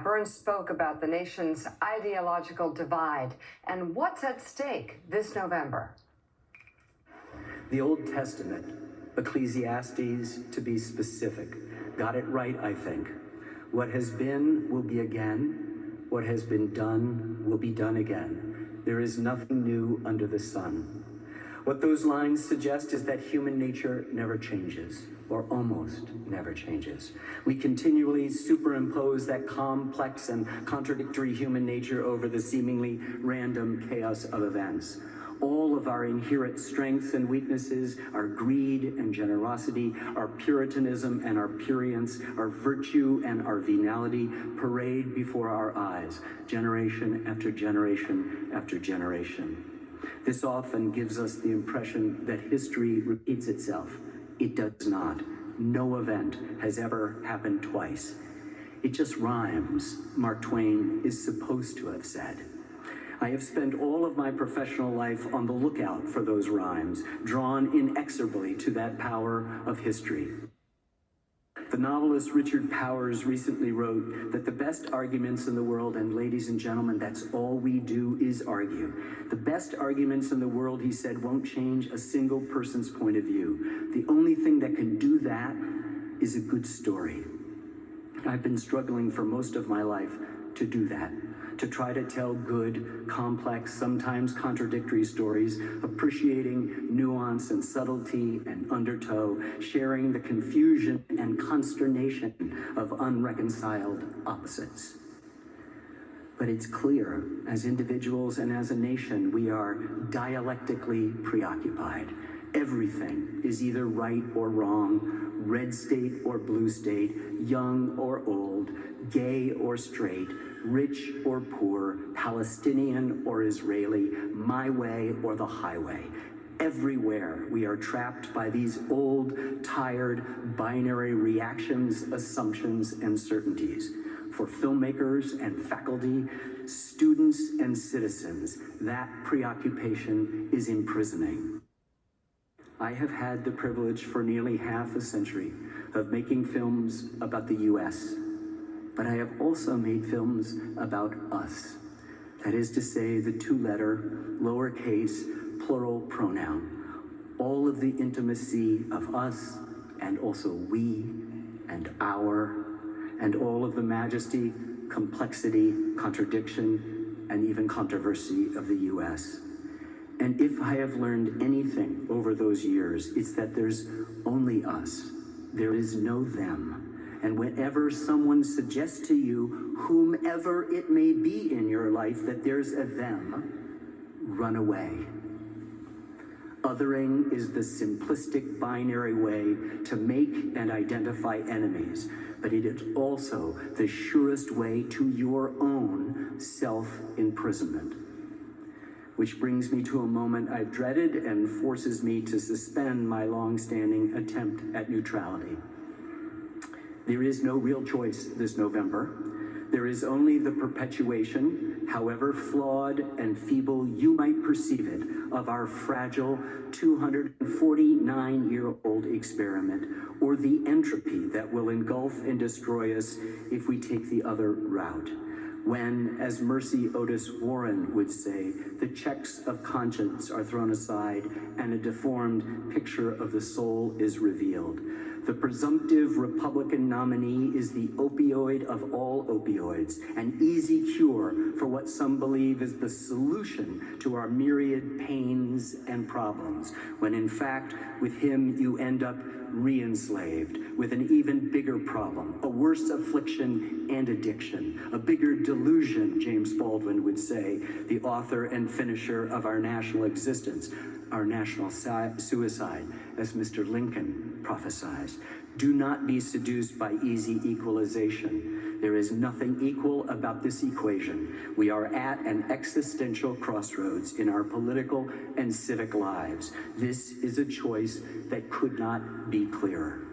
Burns spoke about the nation's ideological divide and what's at stake this November. The Old Testament, Ecclesiastes to be specific, got it right, I think. What has been will be again. What has been done will be done again. There is nothing new under the sun. What those lines suggest is that human nature never changes, or almost never changes. We continually superimpose that complex and contradictory human nature over the seemingly random chaos of events. All of our inherent strengths and weaknesses, our greed and generosity, our puritanism and our prurience, our virtue and our venality parade before our eyes, generation after generation after generation. This often gives us the impression that history repeats itself. It does not. No event has ever happened twice. It just rhymes, Mark Twain is supposed to have said. I have spent all of my professional life on the lookout for those rhymes, drawn inexorably to that power of history. The novelist Richard Powers recently wrote that the best arguments in the world, and ladies and gentlemen, that's all we do is argue. The best arguments in the world, he said, won't change a single person's point of view. The only thing that can do that is a good story. I've been struggling for most of my life to do that, to try to tell good, complex, sometimes contradictory stories, appreciating nuance and subtlety and undertow, sharing the confusion and consternation of unreconciled opposites. But it's clear, as individuals and as a nation, we are dialectically preoccupied. Everything is either right or wrong, red state or blue state, young or old, gay or straight, rich or poor, Palestinian or Israeli, my way or the highway. Everywhere we are trapped by these old, tired, binary reactions, assumptions, and certainties. For filmmakers and faculty, students and citizens, that preoccupation is imprisoning. I have had the privilege for nearly half a century of making films about the U.S., but I have also made films about us. That is to say, the two-letter, lowercase, plural pronoun. All of the intimacy of us, and also we, and our, and all of the majesty, complexity, contradiction, and even controversy of the U.S. And if I have learned anything over those years, it's that there's only us. There is no them. And whenever someone suggests to you, whomever it may be in your life, that there's a them, run away. Othering is the simplistic binary way to make and identify enemies, but it is also the surest way to your own self-imprisonment. Which brings me to a moment I've dreaded and forces me to suspend my long-standing attempt at neutrality. There is no real choice this November. There is only the perpetuation, however flawed and feeble you might perceive it, of our fragile 249-year-old experiment, or the entropy that will engulf and destroy us if we take the other route. When, as Mercy Otis Warren would say, the checks of conscience are thrown aside and a deformed picture of the soul is revealed. The presumptive Republican nominee is the opioid of all opioids, an easy cure for what some believe is the solution to our myriad pains and problems, when in fact, with him you end up re-enslaved with an even bigger problem, a worse affliction and addiction, a bigger delusion, James Baldwin would say, the author and finisher of our national existence, our national suicide, as Mr. Lincoln prophesied. Do not be seduced by easy equalization. There is nothing equal about this equation. We are at an existential crossroads in our political and civic lives. This is a choice that could not be clearer.